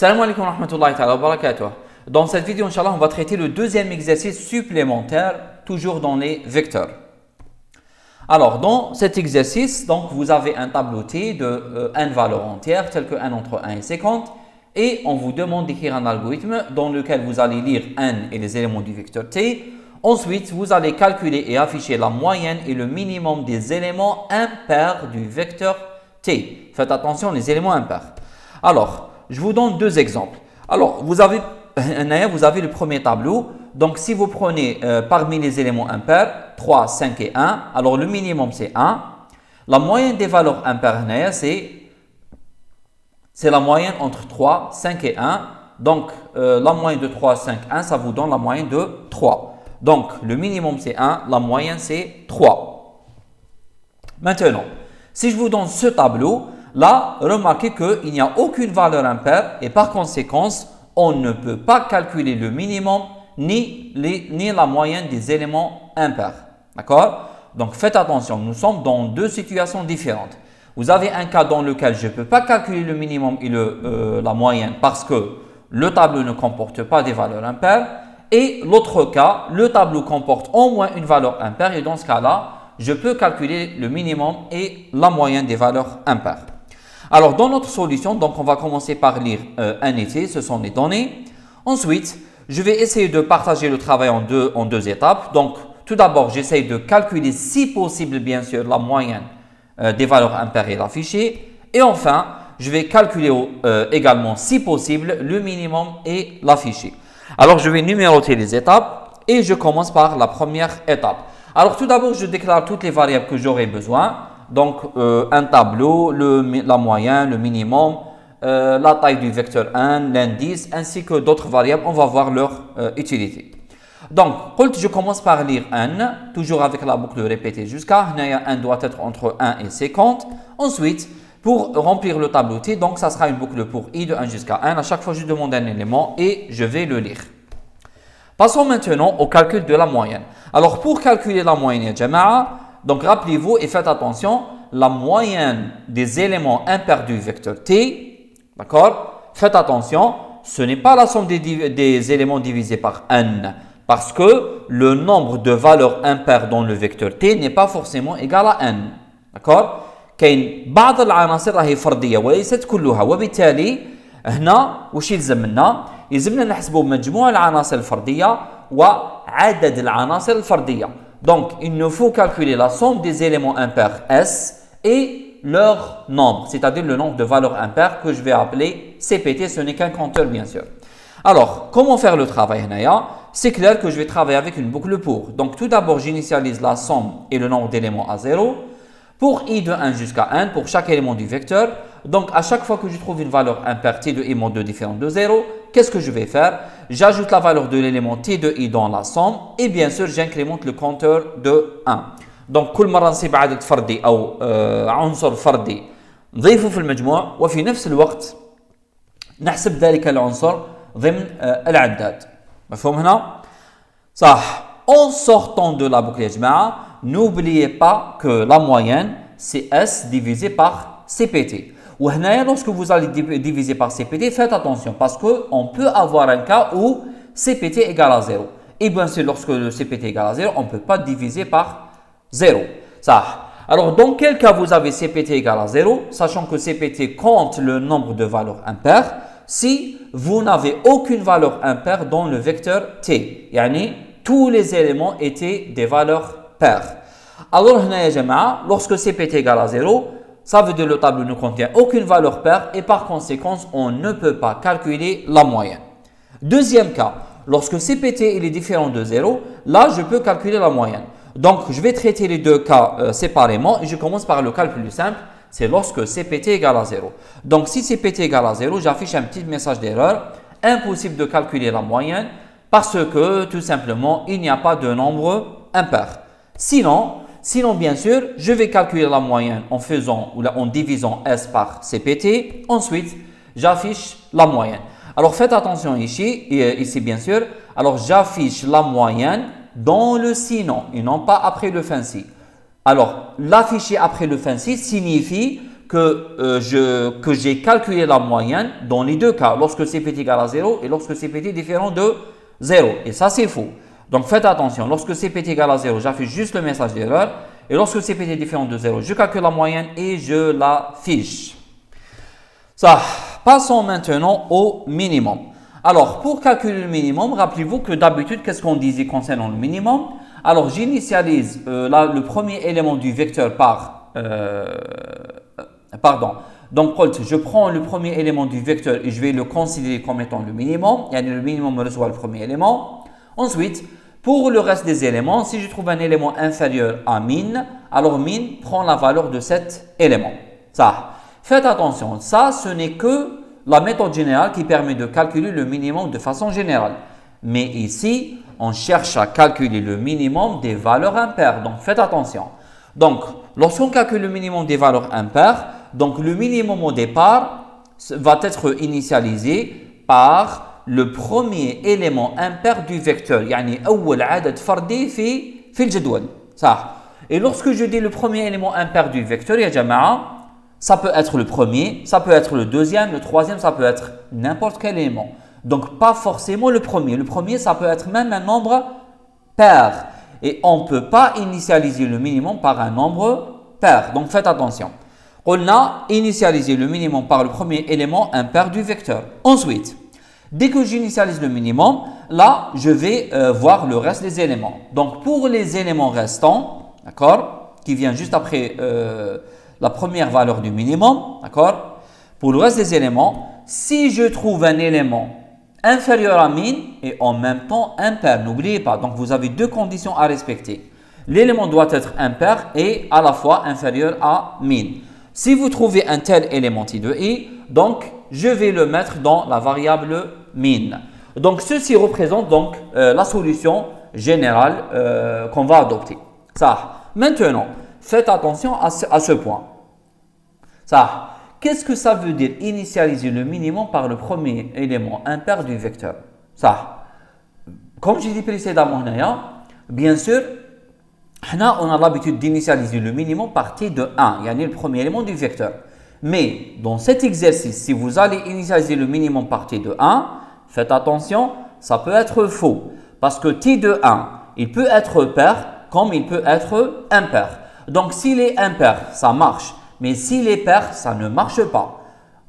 Salam alaikum wa rahmatullahi wa barakatuh. Dans cette vidéo, Inch'Allah, on va traiter le deuxième exercice supplémentaire, toujours dans les vecteurs. Alors, dans cet exercice, donc, vous avez un tableau T de n valeurs entières, telles que n entre 1 et 50, et on vous demande d'écrire un algorithme dans lequel vous allez lire n et les éléments du vecteur T. Ensuite, vous allez calculer et afficher la moyenne et le minimum des éléments impairs du vecteur T. Faites attention, les éléments impairs. Alors, je vous donne deux exemples. Alors, vous avez le premier tableau. Donc, si vous prenez parmi les éléments impairs, 3, 5 et 1, alors le minimum c'est 1. La moyenne des valeurs impaires, c'est la moyenne entre 3, 5 et 1. Donc, la moyenne de 3, 5, 1, ça vous donne la moyenne de 3. Donc, le minimum c'est 1, la moyenne c'est 3. Maintenant, si je vous donne ce tableau, là, remarquez qu'il n'y a aucune valeur impaire et par conséquent, on ne peut pas calculer le minimum ni la moyenne des éléments impairs. D'accord? Donc, faites attention, nous sommes dans deux situations différentes. Vous avez un cas dans lequel je ne peux pas calculer le minimum et la moyenne parce que le tableau ne comporte pas des valeurs impaires. Et l'autre cas, le tableau comporte au moins une valeur impaire et dans ce cas-là, je peux calculer le minimum et la moyenne des valeurs impaires. Alors, dans notre solution, donc on va commencer par lire n et t, ce sont les données. Ensuite, je vais essayer de partager le travail en deux étapes. Donc, tout d'abord, j'essaye de calculer, si possible, bien sûr, la moyenne des valeurs impaires et l'afficher. Et enfin, je vais calculer également, si possible, le minimum et l'afficher. Alors, je vais numéroter les étapes et je commence par la première étape. Alors, tout d'abord, je déclare toutes les variables que j'aurai besoin. Donc, un tableau, la moyenne, le minimum, la taille du vecteur n, l'indice, ainsi que d'autres variables. On va voir leur utilité. Donc, je commence par lire n, toujours avec la boucle répétée jusqu'à. n doit être entre 1 et 50. Ensuite, pour remplir le tableau T, donc ça sera une boucle pour i de 1 jusqu'à n. À chaque fois, je demande un élément et je vais le lire. Passons maintenant au calcul de la moyenne. Alors, pour calculer la moyenne, donc rappelez-vous et faites attention, la moyenne des éléments impairs du vecteur T, d'accord? Faites attention, ce n'est pas la somme des éléments divisés par n, parce que le nombre de valeurs impaires dans le vecteur T n'est pas forcément égal à n, d'accord? كاين بعض العناصر راهي فرديه وليست كلها وبالتالي هنا واش يلزمنا نحسبوا مجموع العناصر الفرديه وعدد العناصر الفرديه. Donc, il nous faut calculer la somme des éléments impairs S et leur nombre, c'est-à-dire le nombre de valeurs impaires que je vais appeler CPT, ce n'est qu'un compteur bien sûr. Alors, comment faire le travail? C'est clair que je vais travailler avec une boucle pour. Donc, tout d'abord, j'initialise la somme et le nombre d'éléments à 0. Pour i de 1 jusqu'à n, pour chaque élément du vecteur. Donc, à chaque fois que je trouve une valeur impaire t de i moins 2 différente de 0, qu'est-ce que je vais faire? J'ajoute la valeur de l'élément t de i dans la somme et bien sûr, j'incrémente le compteur de 1. Donc, كل مرة نصيب عدد فردي أو عنصر فردي نضيفه في المجموع وفي نفس الوقت نحسب ذلك العنصر ضمن العداد. مفهوم هنا؟ صح. En sortant de la boucle يا جماعة, n'oubliez pas que la moyenne, c'est S divisé par CPT. Ou lorsque vous allez diviser par CPT, faites attention parce qu'on peut avoir un cas où CPT égale à 0. Et bien sûr, lorsque le CPT égale à 0, on ne peut pas diviser par 0. Ça. Alors, dans quel cas vous avez CPT égale à 0, sachant que CPT compte le nombre de valeurs impaires, si vous n'avez aucune valeur impaire dans le vecteur T. Yani, tous les éléments étaient des valeurs paires. Alors, lorsque CPT égale à 0, ça veut dire que le tableau ne contient aucune valeur paire et par conséquent, on ne peut pas calculer la moyenne. Deuxième cas, lorsque CPT est différent de 0, là, je peux calculer la moyenne. Donc, je vais traiter les deux cas séparément et je commence par le cas le plus simple, c'est lorsque CPT égale à 0. Donc, si CPT égale à 0, j'affiche un petit message d'erreur. Impossible de calculer la moyenne parce que, tout simplement, il n'y a pas de nombre impair. Sinon, bien sûr, je vais calculer la moyenne en divisant S par CPT. Ensuite, j'affiche la moyenne. Alors, faites attention ici bien sûr. Alors, j'affiche la moyenne dans le sinon et non pas après le fin si. Alors, l'afficher après le fin si signifie que j'ai calculé la moyenne dans les deux cas, lorsque CP est égal à 0 et lorsque CP est différent de 0. Et ça, c'est faux. Donc, faites attention. Lorsque CP est égal à 0, j'affiche juste le message d'erreur. Et lorsque CP est différent de 0, je calcule la moyenne et je l'affiche. Ça, passons maintenant au minimum. Alors, pour calculer le minimum, rappelez-vous que d'habitude, qu'est-ce qu'on disait concernant le minimum? Alors, j'initialise le premier élément du vecteur par... Donc, je prends le premier élément du vecteur et je vais le considérer comme étant le minimum. Le minimum reçoit le premier élément. Ensuite, pour le reste des éléments, si je trouve un élément inférieur à min, alors min prend la valeur de cet élément. Ça, faites attention, ça, ce n'est que la méthode générale qui permet de calculer le minimum de façon générale. Mais ici, on cherche à calculer le minimum des valeurs impaires. Donc, faites attention. Donc, lorsqu'on calcule le minimum des valeurs impaires, donc le minimum au départ va être initialisé par le premier élément impair du vecteur. يعني أول عدد فردي في الجدول. Ça. Et lorsque je dis le premier élément impair du vecteur, ya jama'a, ça peut être le premier, ça peut être le deuxième, le troisième, ça peut être n'importe quel élément. Donc, pas forcément le premier. Le premier, ça peut être même un nombre pair. Et on ne peut pas initialiser le minimum par un nombre pair. Donc, faites attention. On a initialisé le minimum par le premier élément impair du vecteur. Ensuite, dès que j'initialise le minimum, là, je vais voir le reste des éléments. Donc, pour les éléments restants, d'accord, qui vient juste après la première valeur du minimum, d'accord, pour le reste des éléments, si je trouve un élément inférieur à min et en même temps impair, n'oubliez pas, donc vous avez deux conditions à respecter. L'élément doit être impair et à la fois inférieur à min. Si vous trouvez un tel élément T2i, donc je vais le mettre dans la variable min. Donc ceci représente donc la solution générale qu'on va adopter. Ça. Maintenant, faites attention à ce point. Ça. Qu'est-ce que ça veut dire initialiser le minimum par le premier élément impair du vecteur? Ça. Comme j'ai dit précédemment, bien sûr, on a l'habitude d'initialiser le minimum par T de 1, le premier élément du vecteur. Mais dans cet exercice, si vous allez initialiser le minimum par T de 1, faites attention, ça peut être faux. Parce que T de 1, il peut être pair comme il peut être impair. Donc s'il est impair, ça marche. Mais s'il est pair, ça ne marche pas.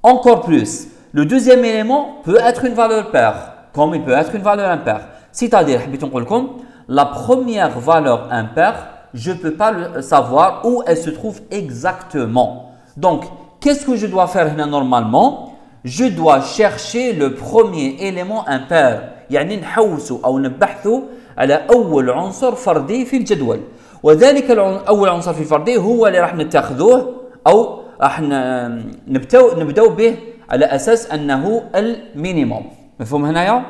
Encore plus, le deuxième élément peut être une valeur pair, comme il peut être une valeur impair. C'est-à-dire, la première valeur impair, je ne peux pas savoir où elle se trouve exactement. Donc, qu'est-ce que je dois faire normalement? Je dois chercher le premier élément impair. يعني نحوسوا أو نبحثوا على أول عنصر فردي في الجدول. وذلك أول عنصر في الفردي هو اللي راح نتخذوه أو راح نبدأ به على أساس أنه المينيموم. مفهوم هنايا؟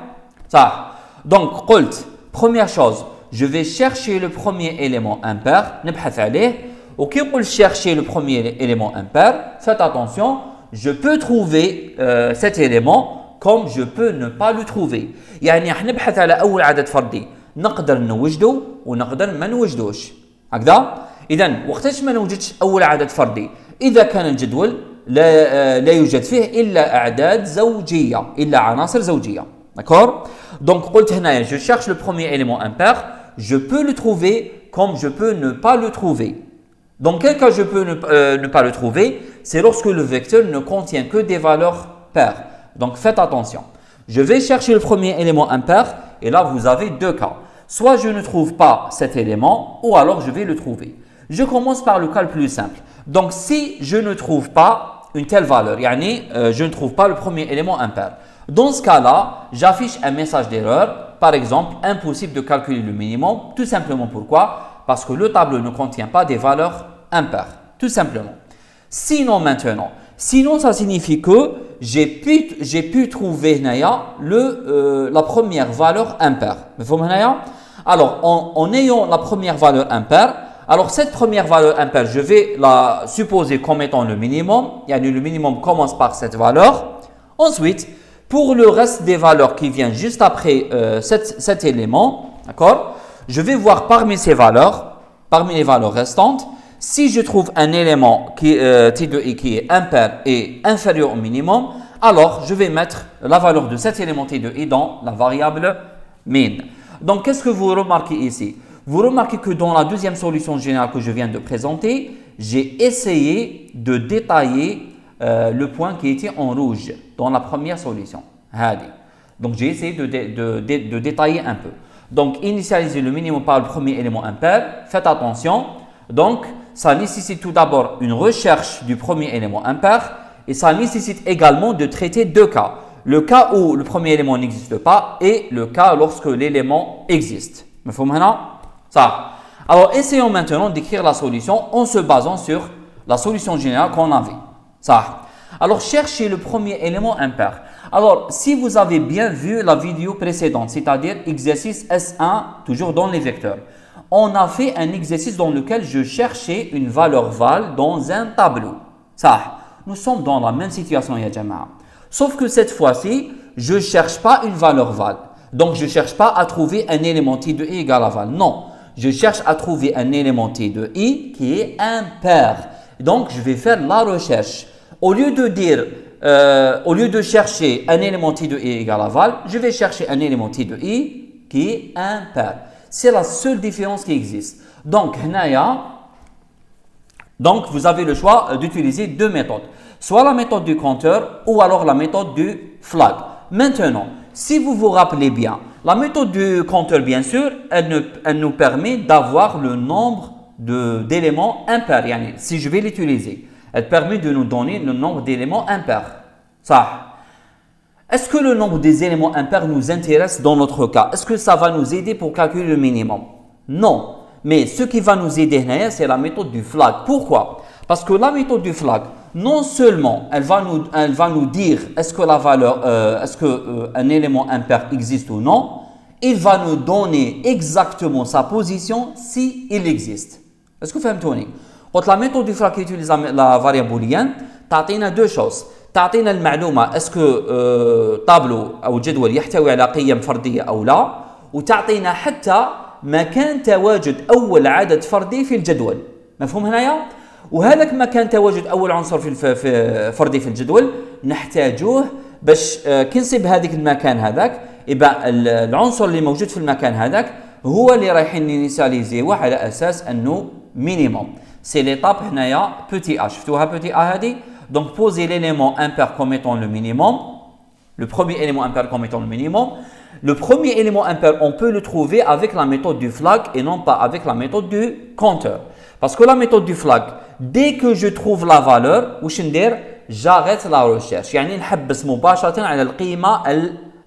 صح. Donc قلت première chose, je vais chercher le premier élément impair, نبحث عليه. وكي نقول chercher le premier élément impair, faites attention, je peux trouver cet élément comme je peux ne pas le trouver. يعني راح نبحث على أول عدد فردي نقدر نوجده ونقدر ما نوجدوش. هكذا؟ إذا وقتاش ما نوجدش أول عدد فردي؟ إذا كان الجدول لا يوجد فيه إلا أعداد زوجية، إلا عناصر زوجية. D'accord? Donc قلت هنا je cherche le premier élément impair, je peux le trouver comme je peux ne pas le trouver. Dans quel cas je peux ne pas le trouver? C'est lorsque le vecteur ne contient que des valeurs paires. Donc faites attention. Je vais chercher le premier élément impair et là vous avez deux cas. Soit je ne trouve pas cet élément ou alors je vais le trouver. Je commence par le cas le plus simple. Donc si je ne trouve pas une telle valeur, je ne trouve pas le premier élément impair. Dans ce cas-là, j'affiche un message d'erreur. Par exemple, impossible de calculer le minimum. Tout simplement pourquoi? Parce que le tableau ne contient pas des valeurs impaires. Tout simplement. Sinon, ça signifie que j'ai pu trouver la première valeur impaire. Alors, en ayant la première valeur impaire, alors cette première valeur impaire, je vais la supposer comme étant le minimum. Le minimum commence par cette valeur. Ensuite, pour le reste des valeurs qui viennent juste après cet élément, d'accord, je vais voir parmi ces valeurs, parmi les valeurs restantes, Si je trouve un élément qui, T de I qui est impair et inférieur au minimum, alors je vais mettre la valeur de cet élément T de I dans la variable min. Donc, qu'est-ce que vous remarquez ici? Vous remarquez que dans la deuxième solution générale que je viens de présenter, j'ai essayé de détailler le point qui était en rouge dans la première solution. Donc, j'ai essayé de détailler un peu. Donc, initialiser le minimum par le premier élément impair. Faites attention. Donc, ça nécessite tout d'abord une recherche du premier élément impair et ça nécessite également de traiter deux cas. Le cas où le premier élément n'existe pas et le cas lorsque l'élément existe. Ça. Alors, essayons maintenant d'écrire la solution en se basant sur la solution générale qu'on avait. Ça. Alors, cherchez le premier élément impair. Alors, si vous avez bien vu la vidéo précédente, c'est-à-dire exercice S1, toujours dans les vecteurs, on a fait un exercice dans lequel je cherchais une valeur val dans un tableau. Ça. Nous sommes dans la même situation, ya jama'a. Sauf que cette fois-ci, je ne cherche pas une valeur val. Donc, je ne cherche pas à trouver un élément T de I égal à val. Non, je cherche à trouver un élément T de I qui est impair. Donc, je vais faire la recherche. Au lieu de chercher un élément T de I égal à val, je vais chercher un élément T de I qui est impair. C'est la seule différence qui existe. Donc, vous avez le choix d'utiliser deux méthodes. Soit la méthode du compteur ou alors la méthode du flag. Maintenant, si vous vous rappelez bien, la méthode du compteur, bien sûr, elle nous permet d'avoir le nombre d'éléments impairs. Si je vais l'utiliser, elle permet de nous donner le nombre d'éléments impairs. Ça. Est-ce que le nombre des éléments impairs nous intéresse dans notre cas? Est-ce que ça va nous aider pour calculer le minimum? Non. Mais ce qui va nous aider, c'est la méthode du flag. Pourquoi? Parce que la méthode du flag, non seulement elle va nous dire est-ce que la valeur, un élément impair existe ou non, il va nous donner exactement sa position si il existe. Est-ce que vous fahmtوني? Quand la méthode du flag utilise la variable booléenne, تعطينا deux choses. تعطينا المعلومة est-ce que tableau أو جدول يحتوي على قيم فردية أو لا، وتعطينا حتى مكان تواجد أول عدد فردي في الجدول. مفهوم هنايا؟ وهذاك مكان تواجد أول عنصر فردي في الجدول نحتاجوه باش كي نصيب هذيك المكان هذاك، يبقى العنصر اللي موجود في المكان هذاك هو اللي رايحين نينيسياليزيوه على أساس أنه مينيموم. سي ليطاب هنايا بوتي أ، شفتوها بوتي أ هذه؟ Donc, posez l'élément impair comme étant le minimum, le premier élément impair comme étant le minimum. Le premier élément impair, on peut le trouver avec la méthode du flag et non pas avec la méthode du compteur. Parce que la méthode du flag, dès que je trouve la valeur, j'arrête la recherche. يعني نحبس مباشرة على القيمة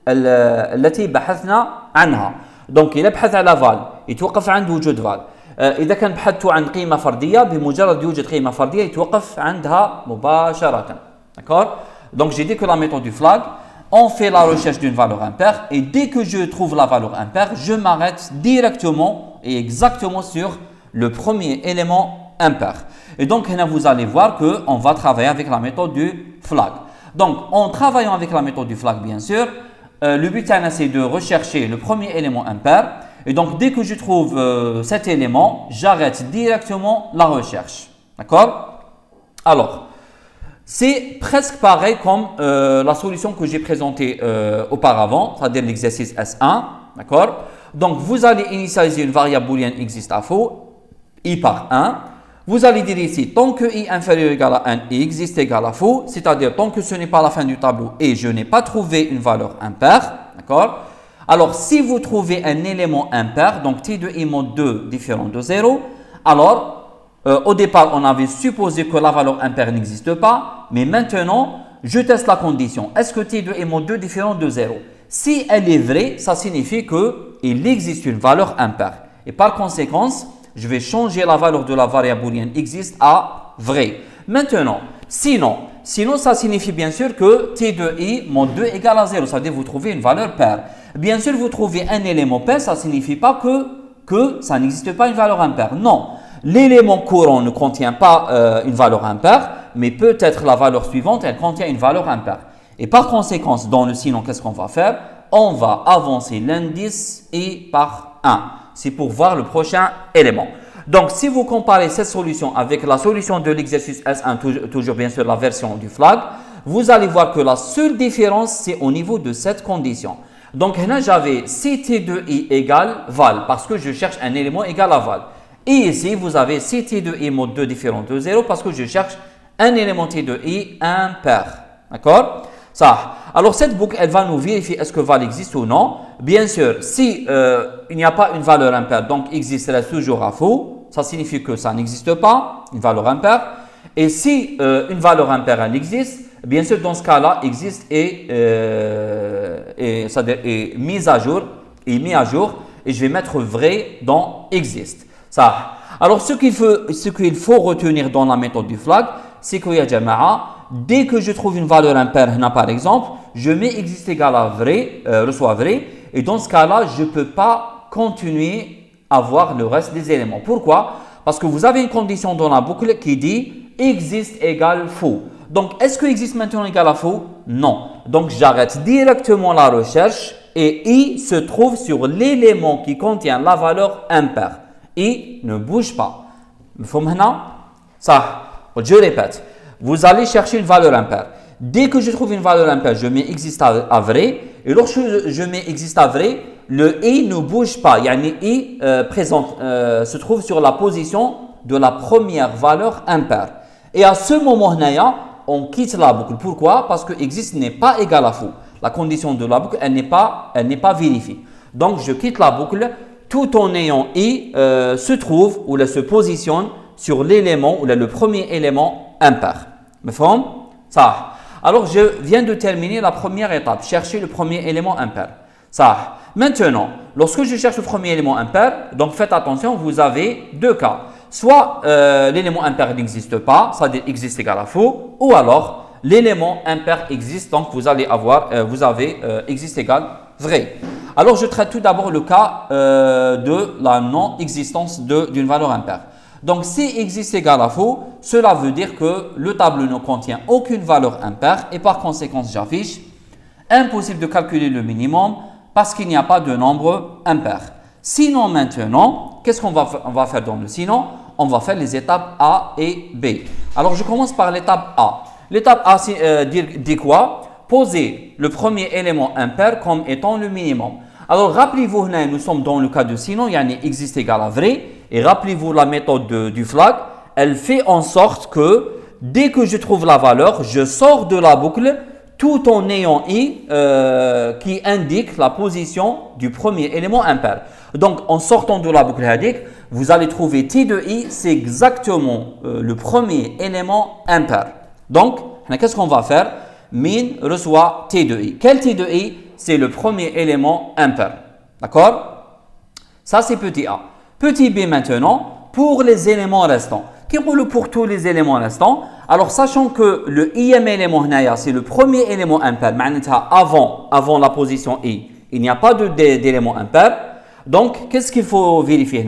التي بحثنا عنها. Donc, إذا بحث على فال يتوقف عند وجود فال. إذا كان بحثت عن قيمة فردية، بمجرد يوجد قيمة فردية يتوقف عندها مباشرة. D'accord? Donc, j'ai dit que la méthode du flag, on fait la recherche d'une valeur impaire et dès que je trouve la valeur impaire, je m'arrête directement et exactement sur le premier élément impair. Et donc, là, vous allez voir qu'on va travailler avec la méthode du flag. Donc, en travaillant avec la méthode du flag, bien sûr, le but, c'est de rechercher le premier élément impair. Et donc, dès que je trouve cet élément, j'arrête directement la recherche. D'accord? Alors, c'est presque pareil comme la solution que j'ai présentée auparavant, c'est-à-dire l'exercice S1. D'accord? Donc, vous allez initialiser une variable booléenne existe à faux, i par 1. Vous allez dire ici, tant que i inférieur ou égal à 1 et existe égal à faux, c'est-à-dire tant que ce n'est pas la fin du tableau et je n'ai pas trouvé une valeur impaire. D'accord? Alors, si vous trouvez un élément impair, donc T de I mod 2 différent de 0, alors, au départ, on avait supposé que la valeur impaire n'existe pas, mais maintenant, je teste la condition. Est-ce que T de I mod 2 différent de 0? Si elle est vraie, ça signifie qu'il existe une valeur impaire. Et par conséquent, je vais changer la valeur de la variable booléenne existe à vrai. Maintenant, sinon, ça signifie bien sûr que T de I mod 2 égale à 0, c'est-à-dire vous trouvez une valeur paire. Bien sûr, vous trouvez un élément pair, ça ne signifie pas que ça n'existe pas une valeur impaire. Non, l'élément courant ne contient pas une valeur impaire, mais peut-être la valeur suivante, elle contient une valeur impaire. Et par conséquent, dans le sinon, qu'est-ce qu'on va faire? On va avancer l'indice i par 1. C'est pour voir le prochain élément. Donc, si vous comparez cette solution avec la solution de l'exercice S1, toujours bien sûr la version du flag, vous allez voir que la seule différence, c'est au niveau de cette condition. Donc, là, j'avais si T2i égale val, parce que je cherche un élément égal à val. Et ici, vous avez si T2i mod 2 différent de 0, parce que je cherche un élément T2i impair. D'accord? Ça. Alors, cette boucle, elle va nous vérifier est-ce que val existe ou non. Bien sûr, si il n'y a pas une valeur impaire, donc x reste toujours à faux, ça signifie que ça n'existe pas, une valeur impaire. Et si une valeur impaire, elle existe, bien sûr, dans ce cas-là, existe et mise à jour, mis à jour, et je vais mettre vrai dans existe. Ça. Alors, ce qu'il faut retenir dans la méthode du flag, c'est qu'il y a jama'a, dès que je trouve une valeur impaire, par exemple, je mets existe égal à vrai, reçoit vrai, et dans ce cas-là, je ne peux pas continuer à voir le reste des éléments. Pourquoi? Parce que vous avez une condition dans la boucle qui dit existe égale faux. Donc, est-ce que existe maintenant égale à faux? Non. Donc, j'arrête directement la recherche et i se trouve sur l'élément qui contient la valeur impaire. I ne bouge pas. Ça, je répète. Vous allez chercher une valeur impaire. Dès que je trouve une valeur impaire, je mets existe à vrai. Et lorsque je mets existe à vrai, le i ne bouge pas. Yani i se trouve sur la position de la première valeur impaire. Et à ce moment-là, on quitte la boucle. Pourquoi? Parce que existe n'est pas égal à faux. La condition de la boucle, elle n'est pas vérifiée. Donc, je quitte la boucle tout en ayant i se trouve ou se positionne sur l'élément ou le premier élément impair. Ça. Alors, je viens de terminer la première étape, chercher le premier élément impair. Ça. Maintenant, lorsque je cherche le premier élément impair, donc faites attention, vous avez deux cas. Soit l'élément impair n'existe pas, c'est-à-dire existe égal à faux, ou alors l'élément impair existe, donc vous avez existe égal vrai. Alors, je traite tout d'abord le cas de la non-existence d'une valeur impaire. Donc, si existe égal à faux, cela veut dire que le tableau ne contient aucune valeur impaire et par conséquent, j'affiche impossible de calculer le minimum parce qu'il n'y a pas de nombre impair. Sinon, maintenant, qu'est-ce qu'on va faire dans le sinon? On va faire les étapes A et B. Alors, je commence par l'étape A. L'étape A dit quoi? Poser le premier élément impair comme étant le minimum. Alors, rappelez-vous, nous sommes dans le cas de sinon, il y a existe égal à vrai. Et rappelez-vous la méthode du flag, elle fait en sorte que dès que je trouve la valeur, je sors de la boucle tout en ayant i qui indique la position du premier élément impair. Donc, en sortant de la boucle hadik, vous allez trouver t de i, c'est exactement le premier élément impair. Donc, qu'est-ce qu'on va faire? Min reçoit t de i. Quel t de i? C'est le premier élément impair. D'accord? Ça, c'est petit a. Petit b maintenant, pour les éléments restants. Qui roule pour tous les éléments restants? Alors, sachant que le ième élément, c'est le premier élément impair, avant la position i, il n'y a pas d'élément impair. Donc, qu'est-ce qu'il faut vérifier?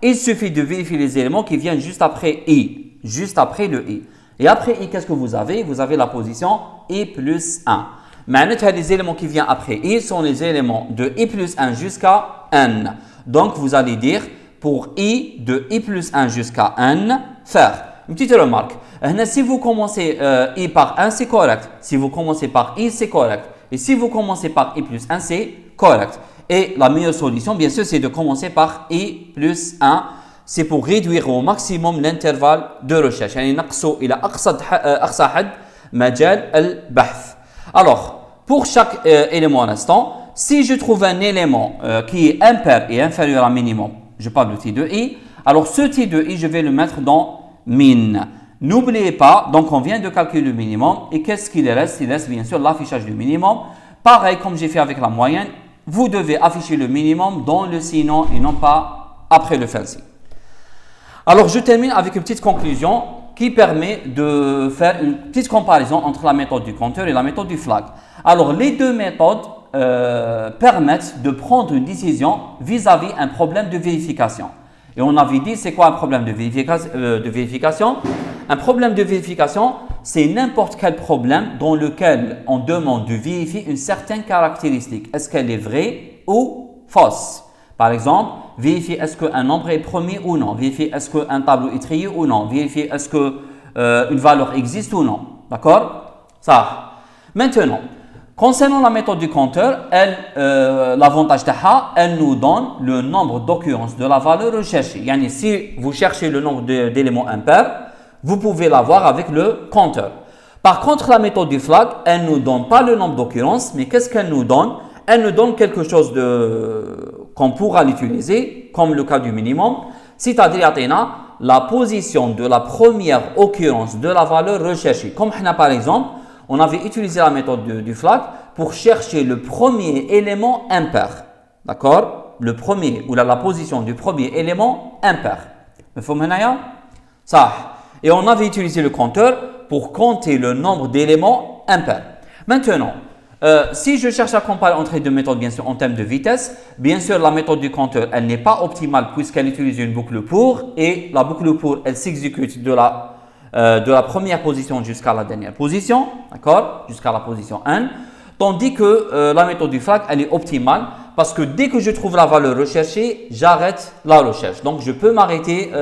Il suffit de vérifier les éléments qui viennent juste après i, juste après le i. Et après i, qu'est-ce que vous avez? Vous avez la position i plus 1. Maintenant, les éléments qui viennent après i sont les éléments de i plus 1 jusqu'à n. Donc, vous allez dire pour i de i plus 1 jusqu'à n, faire. Une petite remarque. Si vous commencez i par 1, c'est correct. Si vous commencez par i, c'est correct. Et si vous commencez par i plus 1, c'est correct. Et la meilleure solution, bien sûr, c'est de commencer par i plus 1. C'est pour réduire au maximum l'intervalle de recherche. Alors, pour chaque élément restant, si je trouve un élément qui est impair et inférieur à minimum, je parle de t de i, alors ce t de i, je vais le mettre dans min. N'oubliez pas, donc on vient de calculer le minimum et qu'est-ce qu'il reste? Il reste bien sûr l'affichage du minimum. Pareil comme j'ai fait avec la moyenne, vous devez afficher le minimum dans le sinon et non pas après le fancy. Alors je termine avec une petite conclusion qui permet de faire une petite comparaison entre la méthode du compteur et la méthode du flag. Alors les deux méthodes permettent de prendre une décision vis-à-vis un problème de vérification. Et on avait dit, c'est quoi un problème de vérification? Un problème de vérification, c'est n'importe quel problème dans lequel on demande de vérifier une certaine caractéristique. Est-ce qu'elle est vraie ou fausse? Par exemple, vérifier est-ce qu'un nombre est premier ou non, vérifier est-ce qu'un tableau est trié ou non, vérifier est-ce que une valeur existe ou non. D'accord? Ça. Maintenant, concernant la méthode du compteur, l'avantage d'elle, elle nous donne le nombre d'occurrences de la valeur recherchée. Yani, si vous cherchez le nombre d'éléments impairs, vous pouvez l'avoir avec le compteur. Par contre, la méthode du flag, elle ne nous donne pas le nombre d'occurrences, mais qu'est-ce qu'elle nous donne? Elle nous donne quelque chose qu'on pourra l'utiliser, comme le cas du minimum, c'est-à-dire la position de la première occurrence de la valeur recherchée. Comme par exemple, on avait utilisé la méthode du flag pour chercher le premier élément impair. D'accord? Le premier, ou la position du premier élément impair. Ça. Et on avait utilisé le compteur pour compter le nombre d'éléments impairs. Maintenant, si je cherche à comparer entre les deux méthodes, bien sûr, en termes de vitesse, bien sûr, la méthode du compteur, elle n'est pas optimale puisqu'elle utilise une boucle pour et la boucle pour, elle s'exécute de la première position jusqu'à la dernière position, d'accord, jusqu'à la position n, tandis que la méthode du flag, elle est optimale parce que dès que je trouve la valeur recherchée, j'arrête la recherche. Donc, je peux m'arrêter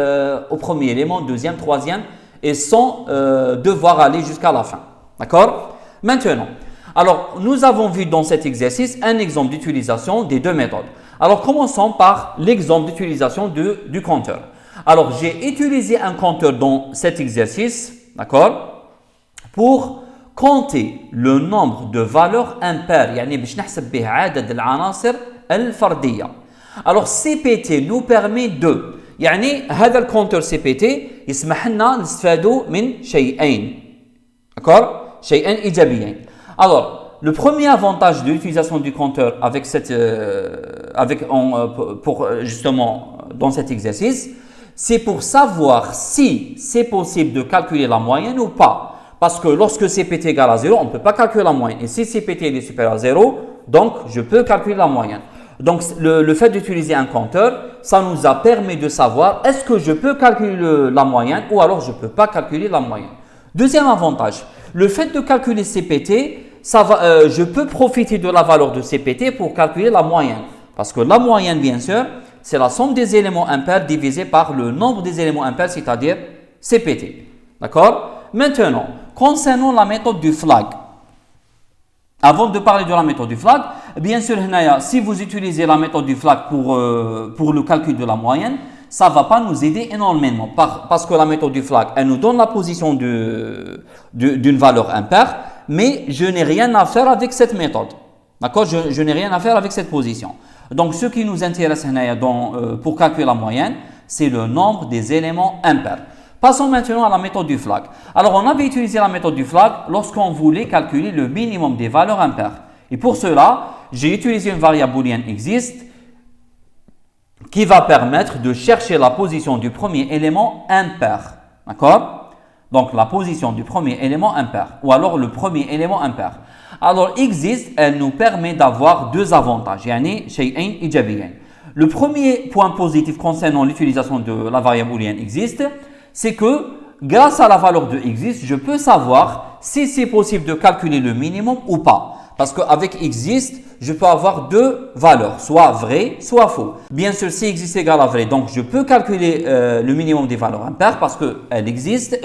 au premier élément, deuxième, troisième, et sans devoir aller jusqu'à la fin, d'accord? Maintenant, alors, nous avons vu dans cet exercice un exemple d'utilisation des deux méthodes. Alors, commençons par l'exemple d'utilisation du compteur. Alors, j'ai utilisé un compteur dans cet exercice, d'accord, pour compter le nombre de valeurs impaires. يعني باش نحسب به عدد العناصر الفردية. Alors, CPT nous permet de يعني هذا الكونتور CPT يسمح لنا نستفادوا من شيئين. D'accord? شيئين إيجابيين. Alors, le premier avantage de l'utilisation du compteur avec justement dans cet exercice, c'est pour savoir si c'est possible de calculer la moyenne ou pas. Parce que lorsque CPT égale à 0, on ne peut pas calculer la moyenne. Et si CPT est supérieur à 0, donc je peux calculer la moyenne. Donc, le fait d'utiliser un compteur, ça nous a permis de savoir est-ce que je peux calculer la moyenne ou alors je ne peux pas calculer la moyenne. Deuxième avantage, le fait de calculer CPT, je peux profiter de la valeur de CPT pour calculer la moyenne. Parce que la moyenne, bien sûr, c'est la somme des éléments impairs divisé par le nombre des éléments impairs, c'est-à-dire CPT. D'accord? Maintenant, concernant la méthode du flag, avant de parler de la méthode du flag, bien sûr, si vous utilisez la méthode du flag pour le calcul de la moyenne, ça ne va pas nous aider énormément parce que la méthode du flag, elle nous donne la position d'une valeur impaire, mais je n'ai rien à faire avec cette méthode. D'accord? Je n'ai rien à faire avec cette position. Donc, ce qui nous intéresse pour calculer la moyenne, c'est le nombre des éléments impairs. Passons maintenant à la méthode du flag. Alors, on avait utilisé la méthode du flag lorsqu'on voulait calculer le minimum des valeurs impaires. Et pour cela, j'ai utilisé une variable booléenne existe qui va permettre de chercher la position du premier élément impair. D'accord? Donc, la position du premier élément impair ou alors le premier élément impair. Alors, existe, elle nous permet d'avoir deux avantages. Le premier point positif concernant l'utilisation de la variable booléenne existe, c'est que grâce à la valeur de existe, je peux savoir si c'est possible de calculer le minimum ou pas. Parce qu'avec existe, je peux avoir deux valeurs, soit vrai, soit faux. Bien sûr, si existe égale à vrai, donc je peux calculer le minimum des valeurs impaires parce qu'ils existent.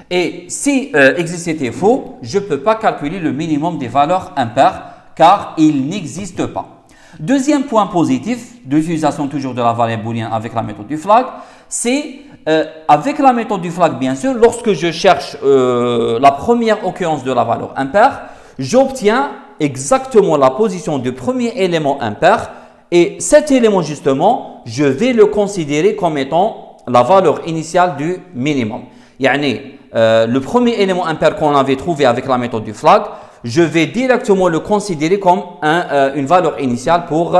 Et si existe était faux, je ne peux pas calculer le minimum des valeurs impaires car il n'existe pas. Deuxième point positif de l'utilisation toujours de la variable booléenne avec la méthode du flag, c'est avec la méthode du flag, bien sûr, lorsque je cherche la première occurrence de la valeur impaire, j'obtiens exactement la position du premier élément impair et cet élément justement, je vais le considérer comme étant la valeur initiale du minimum. Le premier élément impair qu'on avait trouvé avec la méthode du flag, je vais directement le considérer comme une valeur initiale pour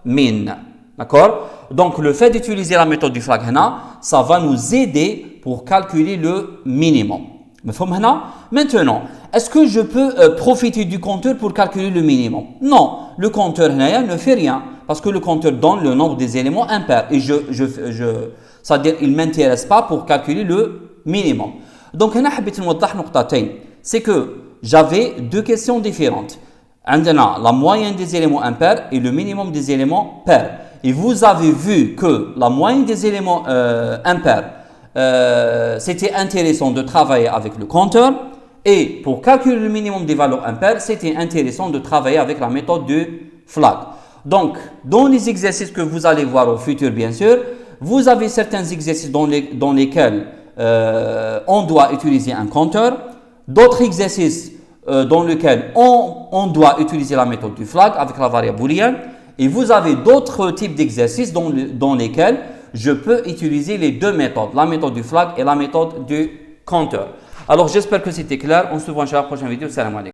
min. D'accord? Donc, le fait d'utiliser la méthode du flag, ça va nous aider pour calculer le minimum. Maintenant, est-ce que je peux profiter du compteur pour calculer le minimum? Non, le compteur ne fait rien parce que le compteur donne le nombre des éléments impairs et c'est-à-dire il ne m'intéresse pas pour calculer le minimum. Donc, c'est que j'avais deux questions différentes. La moyenne des éléments impairs et le minimum des éléments pairs. et vous avez vu que la moyenne des éléments impairs, c'était intéressant de travailler avec le compteur. Et pour calculer le minimum des valeurs impaires, c'était intéressant de travailler avec la méthode du flag. Donc, dans les exercices que vous allez voir au futur, bien sûr, vous avez certains exercices dans lesquels on doit utiliser un compteur, d'autres exercices dans lesquels on doit utiliser la méthode du flag avec la variable booléenne, et vous avez d'autres types d'exercices dans lesquels je peux utiliser les deux méthodes, la méthode du flag et la méthode du compteur. Alors, j'espère que c'était clair. On se voit dans la prochaine vidéo. Salam alaikum.